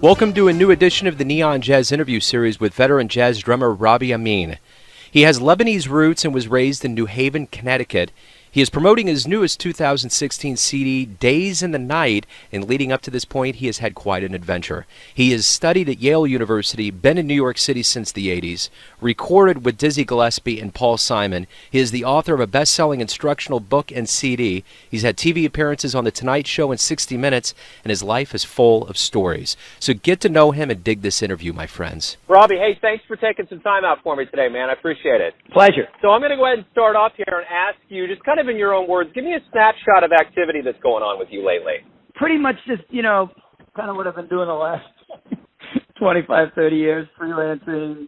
Welcome to a new edition of the Neon Jazz interview series with veteran jazz drummer Robby Ameen. He has Lebanese roots and was raised in New Haven, Connecticut. He is promoting his newest 2016 CD, Days in the Night, and leading up to this point, he has had quite an adventure. He has studied at Yale University, been in New York City since the 80s, recorded with Dizzy Gillespie and Paul Simon. He is the author of a best-selling instructional book and CD. He's had TV appearances on The Tonight Show and 60 Minutes, and his life is full of stories. So get to know him and dig this interview, my friends. Robby, hey, thanks for taking some time out for me today, man. I appreciate it. Pleasure. So I'm going to go ahead and start off here and ask you, just kind of in your own words, give me a snapshot of activity that's going on with you lately. Pretty much just, kind of what I've been doing the last 25, 30 years, freelancing,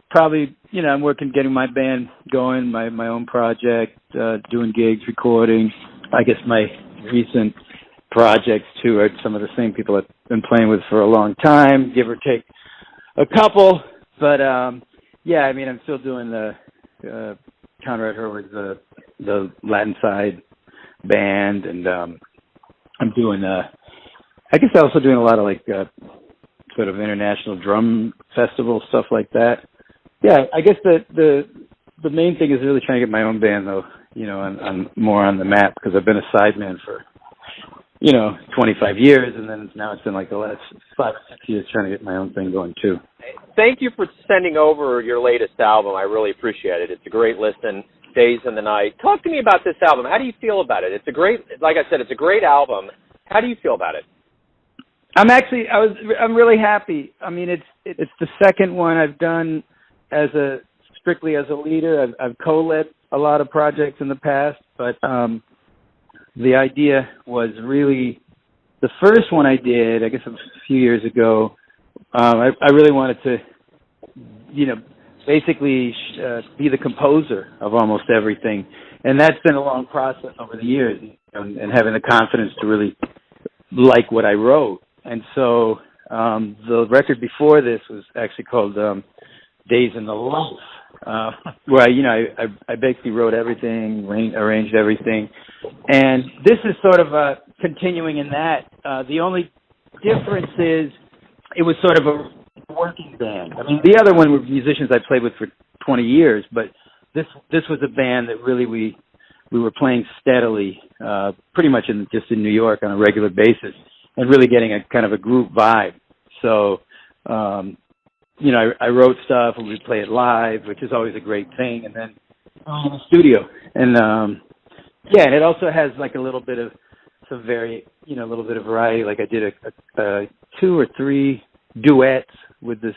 probably, I'm working, getting my band going, my own project, doing gigs, recording. I guess my recent projects, too, are some of the same people I've been playing with for a long time, give or take a couple. But, I'm still doing the Conrad Herwig's the Latin side band, and I'm doing I guess I'm also doing a lot of sort of international drum festival stuff like that. Yeah, I guess the main thing is really trying to get my own band though, on more on the map, because I've been a sideman for 25 years, and then now it's been like the last 5 or 6 years trying to get my own thing going too. Thank you for sending over your latest album. I really appreciate it. It's a great listen, Days in the Night. Talk to me about this album. How do you feel about it? It's a great, like I said, it's a great album. How do you feel about it? I'm really happy. I mean, it's the second one I've done strictly as a leader. I've co-led a lot of projects in the past, but the idea was really, the first one I did, I guess a few years ago, I really wanted to, basically be the composer of almost everything. And that's been a long process over the years, and having the confidence to really like what I wrote. And so the record before this was actually called Days in the Life, where I basically wrote everything, arranged everything. And this is sort of continuing in that. The only difference is it was sort of a working band. I mean, the other one were musicians I played with for 20 years, but this was a band that really we were playing steadily, pretty much just in New York on a regular basis, and really getting a kind of a group vibe. So, I wrote stuff and we'd play it live, which is always a great thing, and then in the studio. And and it also has like a little bit of a little bit of variety. Like I did a 2 or 3 duets with this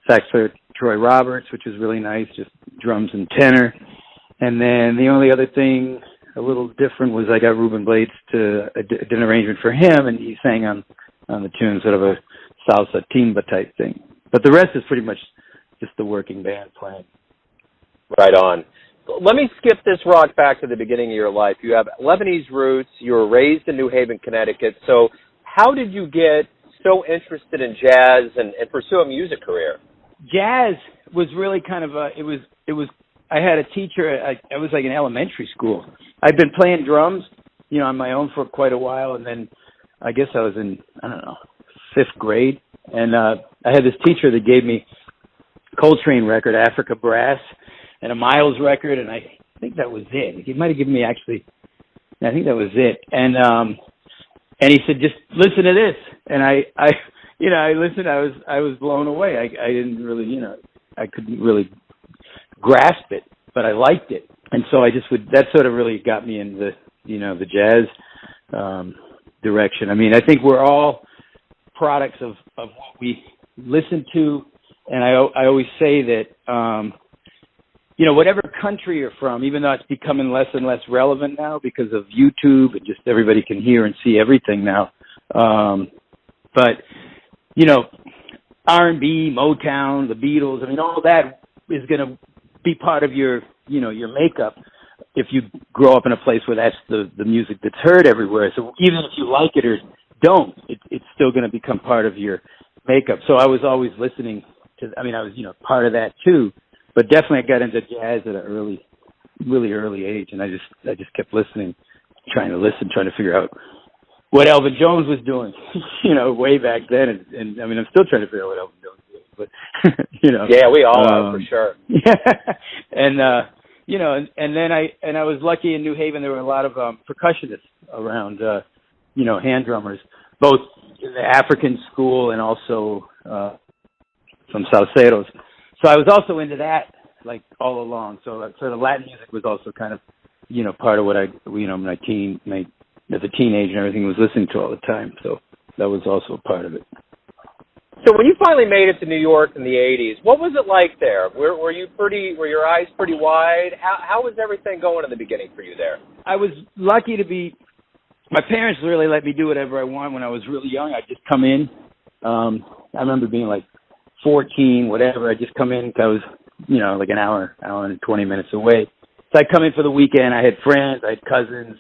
sax player Troy Roberts, which was really nice, just drums and tenor. And then the only other thing a little different was I got Ruben Blades to did an arrangement for him, and he sang on the tune, sort of a salsa timba type thing. But the rest is pretty much just the working band playing. Right on. Let me skip this rock back to the beginning of your life. You have Lebanese roots. You were raised in New Haven, Connecticut. So how did you get so interested in jazz and pursue a music career? Jazz was really kind of it was I had a teacher. I was like in elementary school. I'd been playing drums, on my own for quite a while, and then I guess I was in, 5th grade, and I had this teacher that gave me a Coltrane record, Africa Brass, and a Miles record, and I think that was it. He might have given me I think that was it. And he said, just listen to this. And I listened. I was blown away. I didn't really, I couldn't really grasp it, but I liked it. And so that sort of really got me in the jazz direction. I mean, I think we're all products of what we listen to. And I always say that, whatever country you're from, even though it's becoming less and less relevant now because of YouTube and just everybody can hear and see everything now. But, R&B, Motown, the Beatles, I mean, all that is going to be part of your makeup if you grow up in a place where that's the music that's heard everywhere. So even if you like it or don't, it's still going to become part of your makeup. So I was always listening to, I was, part of that too. But definitely I got into jazz at an really early age, and I just kept listening, trying to figure out what Elvin Jones was doing, way back then. And I mean, I'm still trying to figure out what Elvin Jones was, but, Yeah, we all are, for sure. Yeah. And, and then I was lucky in New Haven. There were a lot of percussionists around, hand drummers, both in the African school and also some salseros. So I was also into that, like, all along. So sort of Latin music was also kind of, part of what as a teenager and everything was listening to all the time. So that was also a part of it. So when you finally made it to New York in the 80s, what was it like there? Were your eyes pretty wide? How was everything going in the beginning for you there? I was lucky to be, my parents really let me do whatever I want when I was really young. I'd just come in. I remember being like 14, whatever. I'd just come in because I was, like an hour and 20 minutes away. So I'd come in for the weekend. I had friends. I had cousins.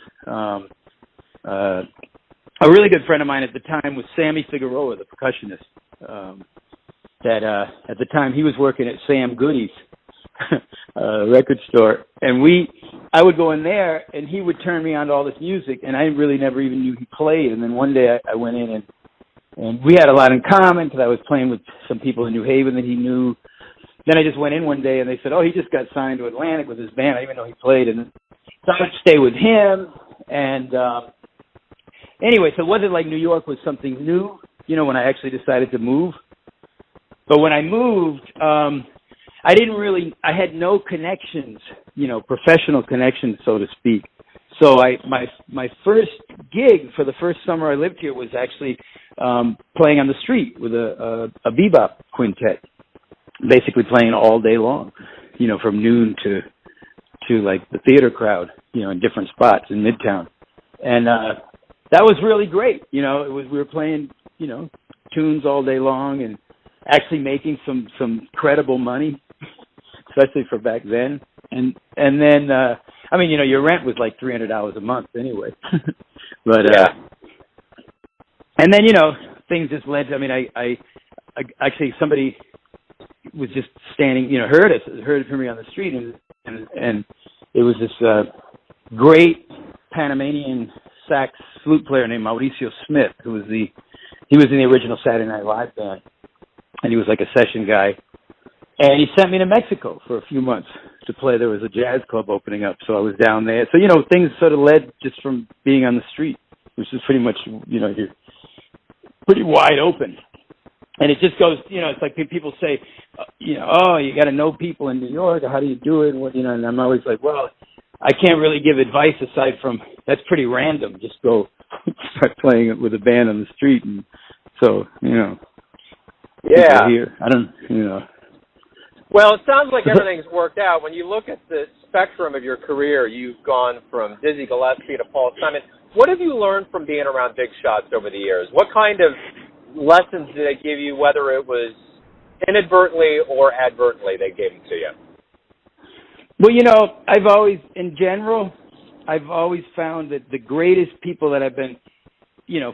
A really good friend of mine at the time was Sammy Figueroa, the percussionist. That at the time he was working at Sam Goody's record store, and I would go in there, and he would turn me on to all this music, and I really never even knew he played. And then one day I went in, and we had a lot in common because I was playing with some people in New Haven that he knew. Then I just went in one day, and they said, "Oh, he just got signed to Atlantic with his band." I didn't even know he played, and so I would stay with him. And anyway, so it wasn't like New York was something new, when I actually decided to move. But when I moved, I had no connections, professional connections, so to speak. So my first gig for the first summer I lived here was actually playing on the street with a bebop quintet, basically playing all day long, from noon to like the theater crowd, in different spots in Midtown. And that was really great. We were playing, tunes all day long and actually making some credible money, especially for back then. And then, your rent was like $300 a month anyway. But, yeah. And then, things just led to, I actually, somebody was just standing, heard it from me on the street, and it was this great Panamanian sax flute player named Mauricio Smith, he was in the original Saturday Night Live band, and he was like a session guy. And he sent me to Mexico for a few months to play. There was a jazz club opening up, so I was down there. So, things sort of led just from being on the street, which is pretty much, you're pretty wide open. And it just goes, it's like people say, oh, you got to know people in New York, or how do you do it? And I'm always like, well, I can't really give advice aside from that's pretty random. Just go start playing it with a band on the street. And so, yeah. Here. I don't, Well, it sounds like everything's worked out. When you look at the spectrum of your career, you've gone from Dizzy Gillespie to Paul Simon. What have you learned from being around big shots over the years? What kind of lessons did they give you, whether it was inadvertently or advertently they gave them to you? Well, I've always found that the greatest people that I've been,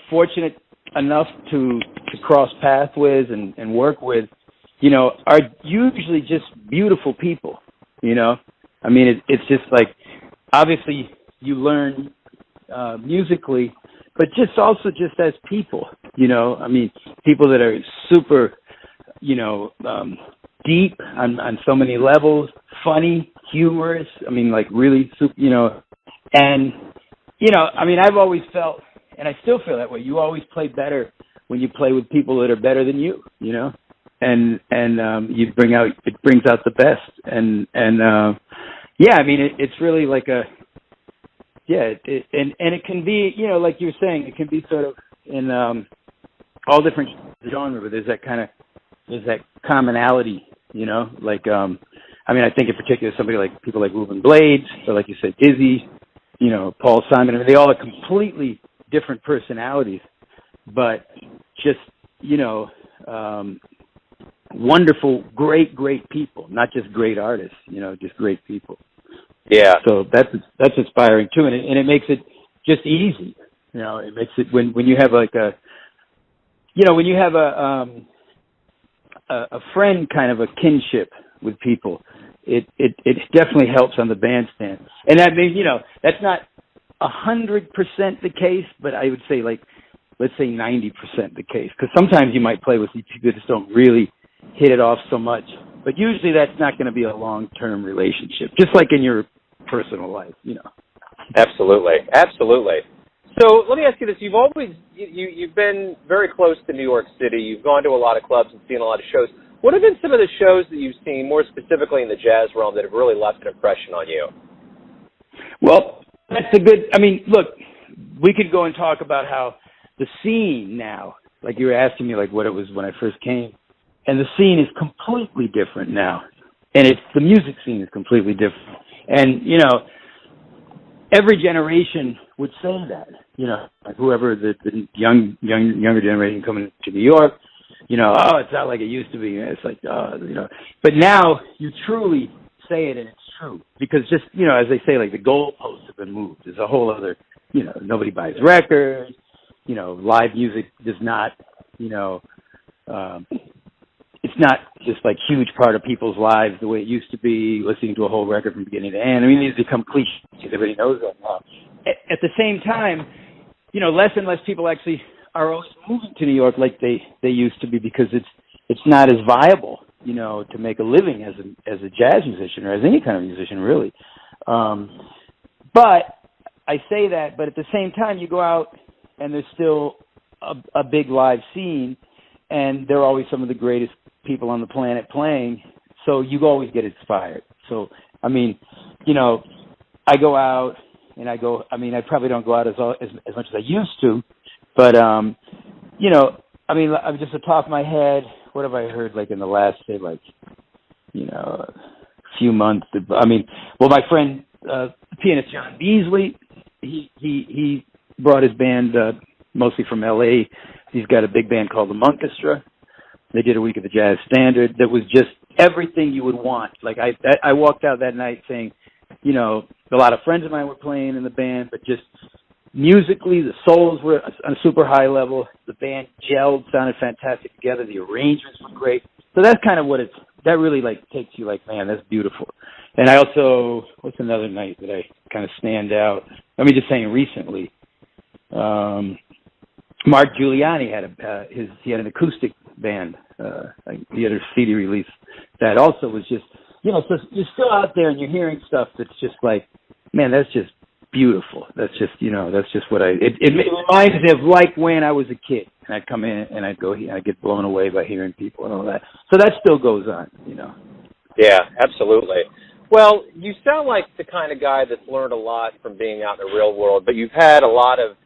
fortunate enough to cross paths with and work with, are usually just beautiful people, it's just like, obviously you learn musically, but just also just as people, people that are super, deep on so many levels, funny, humorous, like really super, and, I've always felt, and I still feel that way, you always play better when you play with people that are better than you, and it brings out the best. And it's really like and it can be, like you were saying, it can be sort of in all different genres, but there's that commonality, I think in particular somebody like people like Ruben Blades, or like you said, Dizzy, Paul Simon, they all are completely different personalities, but just, wonderful, great people, not just great artists, just great people. Yeah. So that's inspiring too, and it makes it just easy. It makes it when you have like when you have a friend kind of a kinship with people, it definitely helps on the bandstand. And that means that's not 100% the case, but I would say like, let's say 90% the case. Because sometimes you might play with people that just don't really hit it off so much. But usually that's not going to be a long-term relationship, just like in your personal life, you know. Absolutely. Absolutely. So let me ask you this. You've always, you've been very close to New York City. You've gone to a lot of clubs and seen a lot of shows. What have been some of the shows that you've seen, more specifically in the jazz realm, that have really left an impression on you? Well, that's a good, I mean, look, we could go and talk about how the scene now, like you were asking me like what it was when I first came, and the scene is completely different now. And the music scene is completely different. And, you know, every generation would say that, you know, like whoever the younger generation coming to New York, you know, oh, it's not like it used to be. It's like, you know, but now you truly say it and it's true because just, you know, as they say, like the goalposts have been moved. There's a whole other, you know, nobody buys records, you know, live music does not, you know, it's not just like huge part of people's lives the way it used to be, listening to a whole record from beginning to end. I mean, it's become cliche. Everybody knows that now. At the same time, you know, less and less people actually are always moving to New York like they used to be because it's not as viable, you know, to make a living as a jazz musician or as any kind of musician, really. But I say that, but at the same time, you go out and there's still a big live scene, and they're always some of the greatest people on the planet playing, so you always get inspired. So, I mean, you know, I go out and I mean, I probably don't go out as much as I used to, but, you know, I mean, I'm just at the top of my head, what have I heard, like, in the last, say, like, you know, few months? I mean, well, my friend, pianist John Beasley, he brought his band mostly from L.A. He's got a big band called the Monkestra. They did a week of the Jazz Standard that was just everything you would want. Like, I walked out that night saying, you know, a lot of friends of mine were playing in the band, but just musically, the solos were on a super high level. The band gelled, sounded fantastic together. The arrangements were great. So that's kind of what that really, like, takes you like, man, that's beautiful. And I also, what's another night that I kind of stand out? Let me just say recently, Mark Giuliani had he had an acoustic band. He had a CD release that also was just, you know, so you're still out there and you're hearing stuff that's just like, man, that's just beautiful. That's just, you know, that's just what it reminds me of like when I was a kid and I'd come in and I'd get blown away by hearing people and all that. So that still goes on, you know. Yeah, absolutely. Well, you sound like the kind of guy that's learned a lot from being out in the real world, but you've had a lot of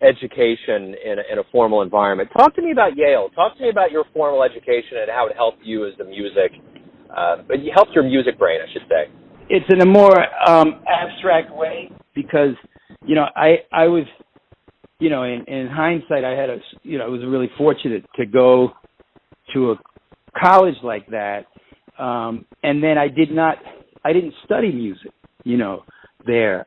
education in a formal environment. Talk to me about Yale. Talk to me about your formal education and how it helped you as the music, it helped your music brain, I should say. It's in a more abstract way because, you know, I was, you know, in hindsight, I was really fortunate to go to a college like that. And then I didn't study music, you know, there.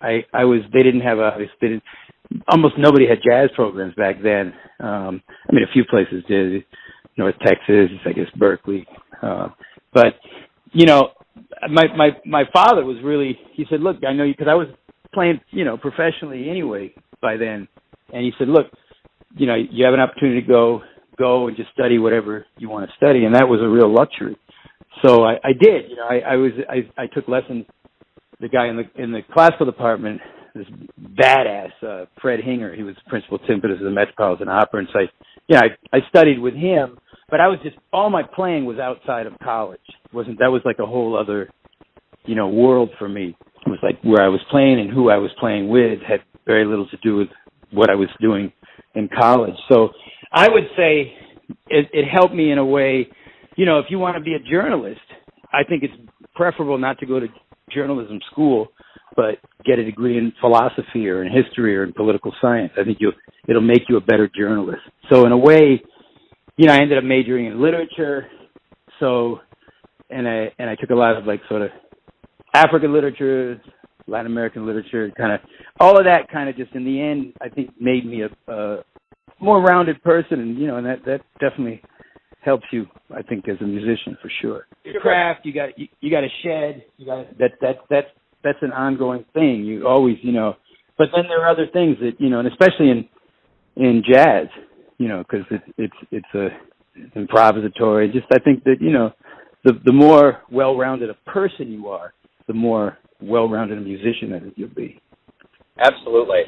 Almost nobody had jazz programs back then. I mean, a few places did, North Texas, I guess Berkeley. But, you know, my father was really, he said, look, I know you, because I was playing, you know, professionally anyway by then. And he said, look, you know, you have an opportunity to go and just study whatever you want to study. And that was a real luxury. So I did, you know, I took lessons. The guy in the classical department, this badass Fred Hinger, he was principal timpanist of the Metropolitan Opera, and so I studied with him. But I was just, all my playing was outside of college. That was like a whole other, you know, world for me. It was like where I was playing and who I was playing with had very little to do with what I was doing in college. So I would say it helped me in a way. You know, if you want to be a journalist, I think it's preferable not to go to journalism school, but get a degree in philosophy or in history or in political science. I think it'll make you a better journalist. So in a way, you know, I ended up majoring in literature. So, and I took a lot of like sort of African literature, Latin American literature, kind of all of that kind of just in the end, I think made me a more rounded person. And, you know, and that definitely helps you, I think, as a musician for sure. Your craft, you got to shed. That's an ongoing thing. You always, you know, But then there are other things that, and especially in jazz, because it's improvisatory. Just I think that, the more well-rounded a person you are, the more well-rounded a musician that you'll be. Absolutely.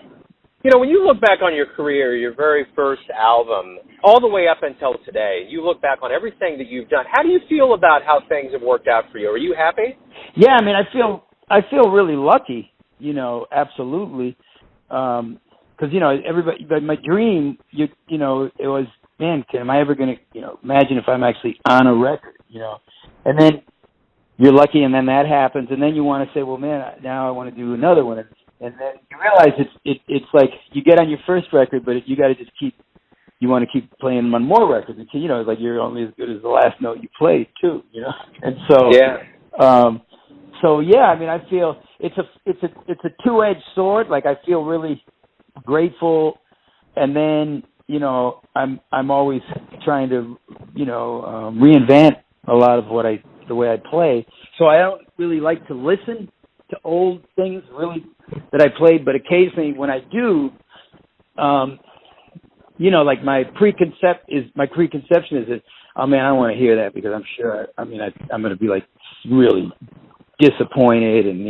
When you look back on your career, your very first album, all the way up until today, you look back on everything that you've done. How do you feel about how things have worked out for you? Are you happy? Yeah, I mean, I feel really lucky, absolutely. Because, everybody, but my dream, it was, man, am I ever going to, imagine if I'm actually on a record, and then you're lucky, and then that happens, and then you want to say, well, man, now I want to do another one, and then you realize it's like you get on your first record, but you got to just you want to keep playing on more records, it's like you're only as good as the last note you played too, and so yeah. So yeah, I mean, I feel it's a two-edged sword. Like I feel really grateful, and then I'm always trying to reinvent a lot of the way I play. So I don't really like to listen to old things really that I played, but occasionally when I do, like my preconception is that, oh man, I don't want to hear that because I'm sure I'm going to be like really disappointed and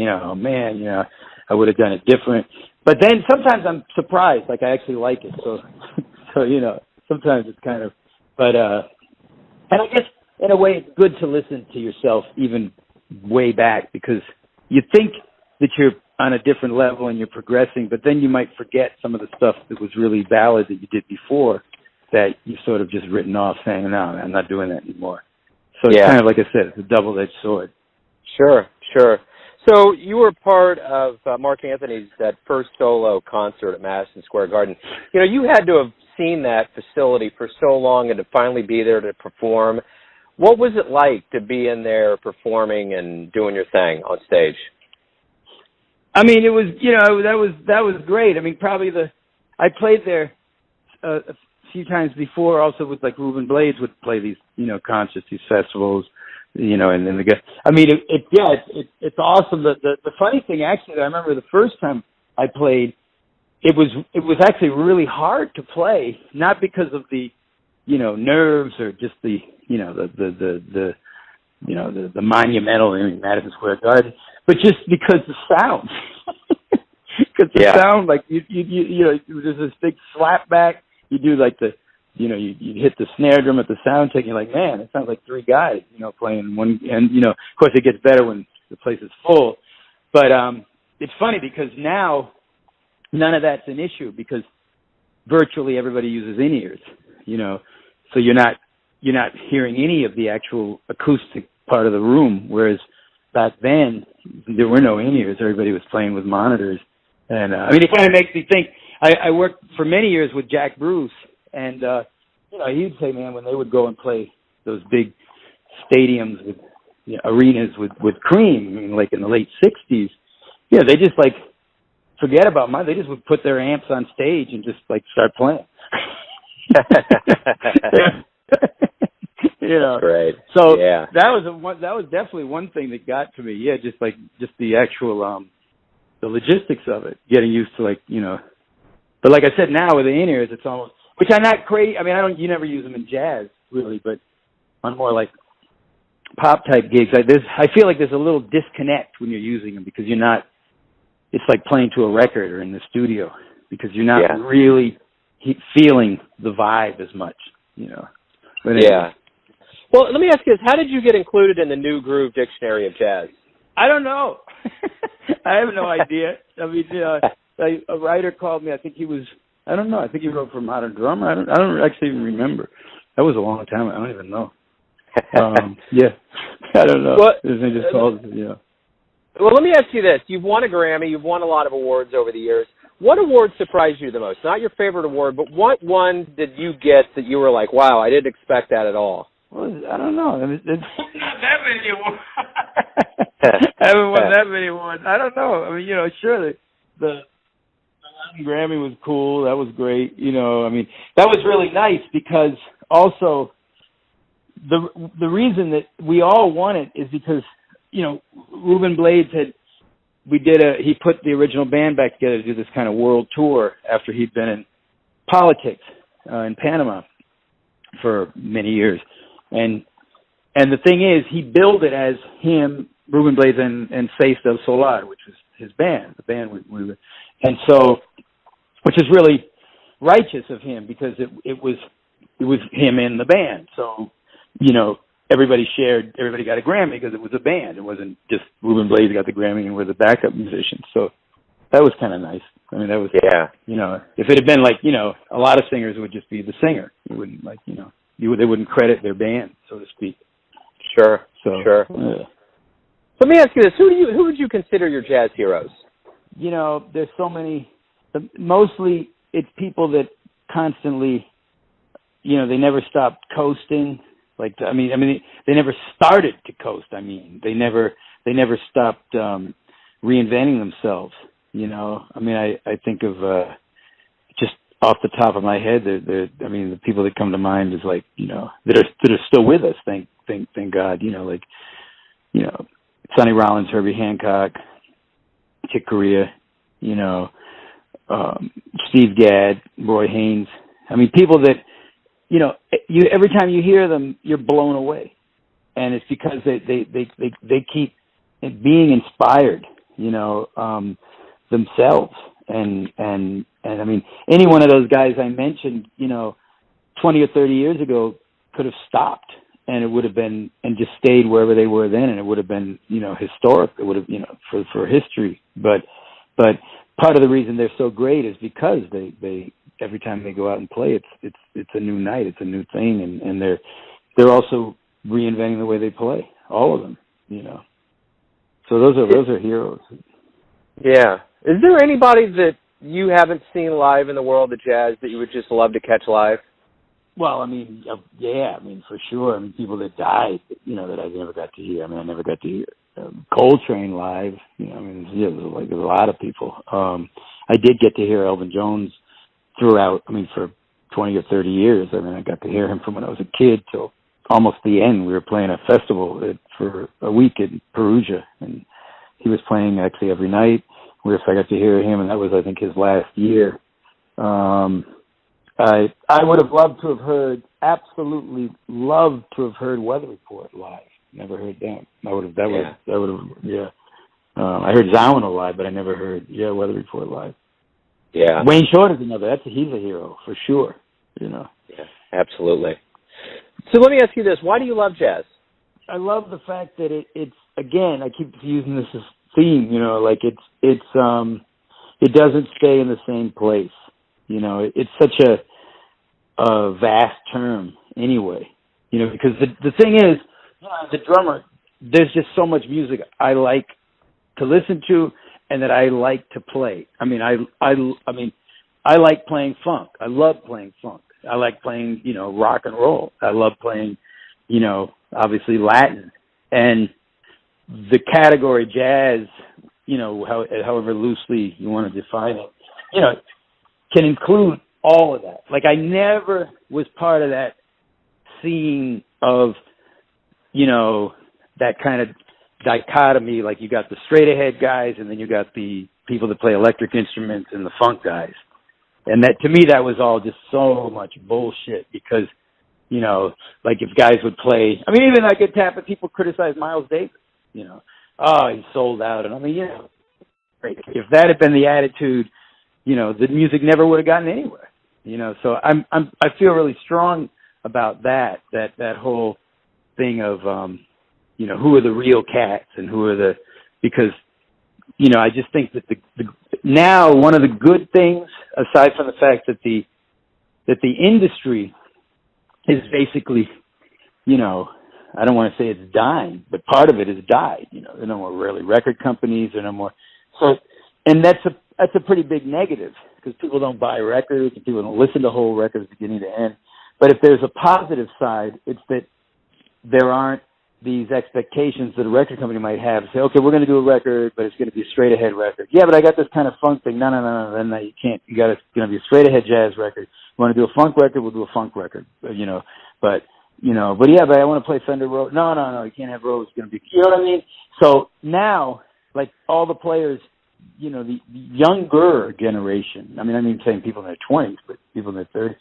I would have done it different. But then sometimes I'm surprised, like I actually like it. So sometimes it's kind of, but and I guess in a way it's good to listen to yourself even way back because you think that you're on a different level and you're progressing, but then you might forget some of the stuff that was really valid that you did before that you've sort of just written off saying, no, I'm not doing that anymore. So it's kind of like I said, it's a double-edged sword. Sure. So you were part of Mark Anthony's that first solo concert at Madison Square Garden. You had to have seen that facility for so long and to finally be there to perform. What was it like to be in there performing and doing your thing on stage? I mean, it was, that was great. I mean, I played there a few times before, also with like Ruben Blades would play these, concerts, these festivals, and then it's awesome. The funny thing actually, I remember the first time I played, it was actually really hard to play, not because of the, nerves or just the, the monumental Madison Square Garden, but just because the sound, because the sound, like there's this big slap back. You do like you hit the snare drum at the sound check. And you're like, man, it sounds like three guys, playing one. And of course, it gets better when the place is full. But it's funny because now none of that's an issue because virtually everybody uses in-ears. So you're not hearing any of the actual acoustic part of the room, whereas back then there were no in-ears. Everybody was playing with monitors. And it kind of makes me think, I worked for many years with Jack Bruce, and he'd say, man, when they would go and play those big stadiums with arenas with Cream, like in the late 60s, they just like forget about they just would put their amps on stage and just like start playing. Great. So that was definitely one thing that got to me. Yeah, just the actual the logistics of it, getting used to But like I said, now with the in-ears, it's almost, which I'm not crazy. I mean, you never use them in jazz really, but on more like pop type gigs, I feel like there's a little disconnect when you're using them because you're not. It's like playing to a record or in the studio because you're not really feeling the vibe as much, But anyway. Well, let me ask you this. How did you get included in the New Groove Dictionary of Jazz? I don't know. I have no idea. I mean, a writer called me. I think he wrote for Modern Drummer. I don't actually even remember. That was a long time. I don't even know. I don't know. Well, they just called, Well, let me ask you this. You've won a Grammy. You've won a lot of awards over the years. What award surprised you the most? Not your favorite award, but what one did you get that you were like, wow, I didn't expect that at all? Well, I don't know. I mean, it's not that many awards. I haven't won that many awards. I don't know. I mean, sure, the Latin Grammy was cool. That was great. I mean, that was really nice because also the reason that we all won it is because, Ruben Blades had he put the original band back together to do this kind of world tour after he'd been in politics in Panama for many years. And the thing is, he billed it as him, Ruben Blades, and Seis del Solar, which was his band, the band we were, and so, which is really righteous of him because it was him in the band. So, you know, everybody got a Grammy because it was a band. It wasn't just Ruben Blades got the Grammy and we're the backup musicians. So that was kind of nice. I mean, that was, you know, if it had been like, you know, a lot of singers would just be the singer. You wouldn't like, you know, they wouldn't credit their band, so to speak. Sure. So, sure. Let me ask you this: who would you consider your jazz heroes? You know, there's so many. Mostly, it's people that constantly, you know, they never stopped coasting. Like, I mean, they never started to coast. I mean, they never stopped reinventing themselves. You know, I mean, I think of just off the top of my head, I mean, the people that come to mind is like, you know, that are still with us. Thank God. You know, like, you know, Sonny Rollins, Herbie Hancock, Chick Corea, you know, Steve Gadd, Roy Haynes. I mean, people that, you know, every time you hear them, you're blown away, and it's because they keep being inspired, you know, themselves, and I mean, any one of those guys I mentioned, you know, 20 or 30 years ago could have stopped, and it would have been, and just stayed wherever they were then, and it would have been, you know, historic. It would have, you know, for history. But part of the reason they're so great is because they every time they go out and play, it's a new night, it's a new thing, and they're also reinventing the way they play, all of them, you know. So those are heroes. Yeah. Is there anybody that you haven't seen live in the world of jazz that you would just love to catch live? Well, I mean, yeah, I mean, for sure. I mean, people that died, you know, that I never got to hear. I mean, I never got to hear Coltrane live. You know, I mean, there's a lot of people. I did get to hear Elvin Jones throughout, I mean, for 20 or 30 years. I mean, I got to hear him from when I was a kid till almost the end. We were playing a festival for a week in Perugia, and he was playing actually every night. I got to hear him, and that was, I think, his last year. I would have loved to have heard, absolutely loved to have heard Weather Report live. Never heard them. I heard Zawinul live, but I never heard, Weather Report live. Yeah. Wayne Short is another. He's a hero, for sure, you know. Yeah, absolutely. So let me ask you this. Why do you love jazz? I love the fact that it's, again, I keep using this as theme, you know, like it doesn't stay in the same place. You know, it's such a vast term anyway, you know, because the thing is, you know, as a drummer, there's just so much music I like to listen to and that I like to play. I mean, I like playing funk. I love playing funk. I like playing, you know, rock and roll. I love playing, you know, obviously Latin. And the category jazz, you know, however loosely you want to define it, you know, can include all of that. Like, I never was part of that scene of, you know, that kind of dichotomy. Like, you got the straight ahead guys, and then you got the people that play electric instruments and the funk guys. And that, to me, that was all just so much bullshit because, you know, like if guys would play, I mean, even I could tap at people criticize Miles Davis, you know, oh, he's sold out. And I mean, you know, if that had been the attitude, you know, the music never would have gotten anywhere, you know. So I feel really strong about that whole thing of, you know, who are the real cats and who are because, you know, I just think that now one of the good things, aside from the fact that the industry is basically, you know, I don't want to say it's dying, but part of it is died. You know, there are no more really record companies, there are no more. So, and that's a pretty big negative because people don't buy records and people don't listen to whole records beginning to end. But if there's a positive side, it's that there aren't these expectations that a record company might have. Say, okay, we're going to do a record, but it's going to be a straight ahead record. Yeah, but I got this kind of funk thing. No, then you can't. It's going to be a straight ahead jazz record. You want to do a funk record? We'll do a funk record. You know, but yeah, but I want to play Fender Rhodes. No, you can't have Rhodes. It's going to be, you know what I mean? So now like all the players, the younger generation. I mean saying people in their 20s, but people in their 30s.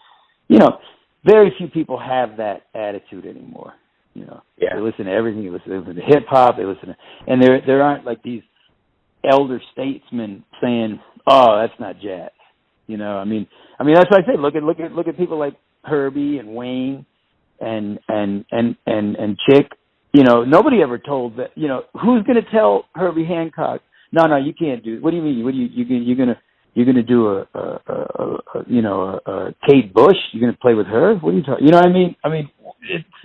Very few people have that attitude anymore. Yeah. They listen to everything. They listen to hip hop. They listen to, and there aren't like these elder statesmen saying, "Oh, that's not jazz." I mean that's what I say. Look at people like Herbie and Wayne and Chick. Nobody ever told that. Who's going to tell Herbie Hancock, no, you can't do it. What do you mean? You're gonna do a Kate Bush? You're gonna play with her? What are you talking? You know what I mean? I mean,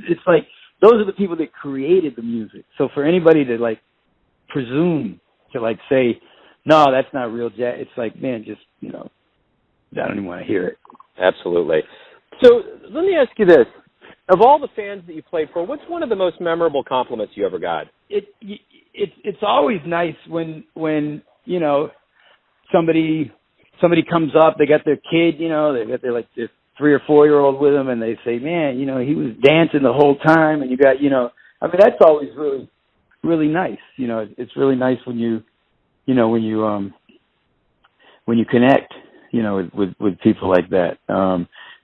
it's like those are the people that created the music. So for anybody to like presume to like say, no, that's not real jazz, it's like, man, just I don't even want to hear it. Absolutely. So let me ask you this: of all the fans that you played for, what's one of the most memorable compliments you ever got? It's always nice when somebody comes up, they got their kid, they got their 3 or 4 year old with them, and they say, man, he was dancing the whole time, and you got, I mean, that's always really, really nice. It's really nice when you connect, with people like that.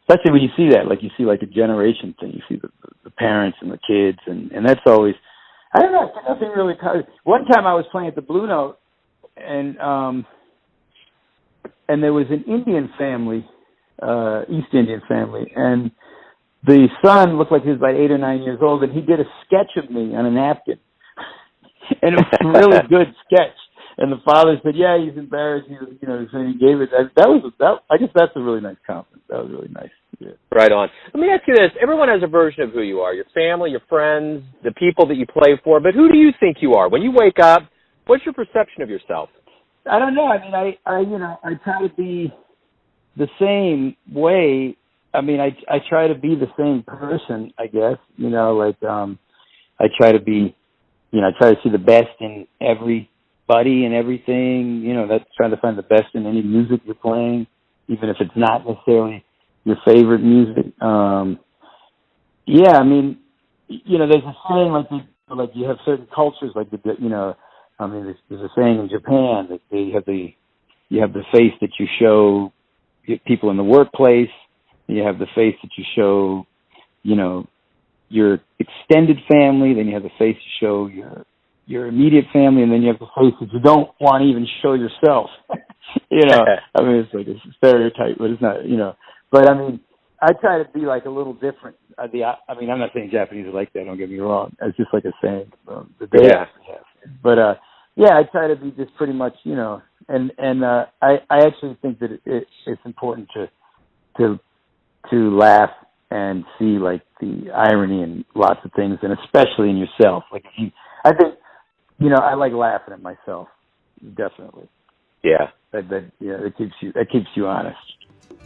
Especially when you see that, like you see like a generation thing. You see the parents and the kids, and that's always, I don't know, nothing really. One time I was playing at the Blue Note, and there was an Indian family, East Indian family, and the son looked like he was about 8 or 9 years old, and he did a sketch of me on a napkin, and it was a really good sketch. And the father said, "Yeah, he's embarrassed." So he gave it. I guess that's a really nice compliment. That was really nice. Yeah. Right on. Let me ask you this: everyone has a version of who you are. Your family, your friends, the people that you play for. But who do you think you are when you wake up? What's your perception of yourself? I don't know. I mean, I try to be the same way. I mean, I try to be the same person, I guess. I try to be, I try to see the best in everybody and everything. That's trying to find the best in any music you're playing, even if it's not necessarily your favorite music. Yeah, I mean, there's a saying like you have certain cultures, like I mean, there's a saying in Japan that you have the face that you show people in the workplace, and you have the face that you show, your extended family, then you have the face you show your immediate family, and then you have the face that you don't want to even show yourself. I mean, it's like a stereotype, but it's not, But I mean, I try to be like a little different. I mean, I'm not saying Japanese are like that, don't get me wrong. It's just like a saying that they have. But, yeah, I try to be just pretty much, and I actually think that it's important to laugh and see like the irony in lots of things, and especially in yourself. Like I think, I like laughing at myself, definitely. Yeah. It keeps you honest.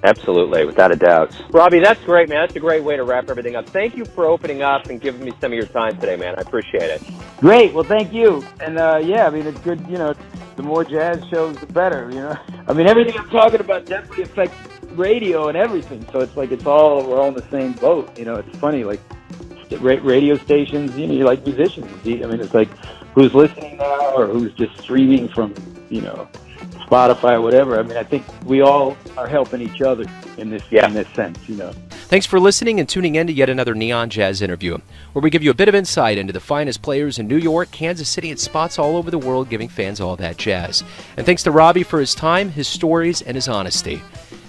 Absolutely, without a doubt. Robby, that's great, man. That's a great way to wrap everything up. Thank you for opening up and giving me some of your time today, man. I appreciate it. Great. Well, thank you. And, yeah, I mean, it's good, the more jazz shows, the better, I mean, everything I'm talking about definitely affects radio and everything. So it's like we're all in the same boat. It's funny, like radio stations, you're like musicians. I mean, it's like who's listening now or who's just streaming from, Spotify or whatever. I mean, I think we all are helping each other in this sense, Thanks for listening and tuning in to yet another Neon Jazz interview, where we give you a bit of insight into the finest players in New York, Kansas City, and spots all over the world, giving fans all that jazz. And thanks to Robby for his time, his stories, and his honesty.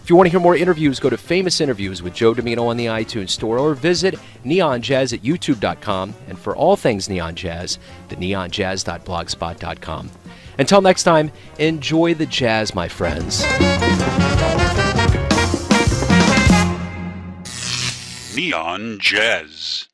If you want to hear more interviews, go to Famous Interviews with Joe Domino on the iTunes Store, or visit neonjazz at youtube.com. And for all things Neon Jazz, the neonjazz.blogspot.com. Until next time, enjoy the jazz, my friends. Neon Jazz.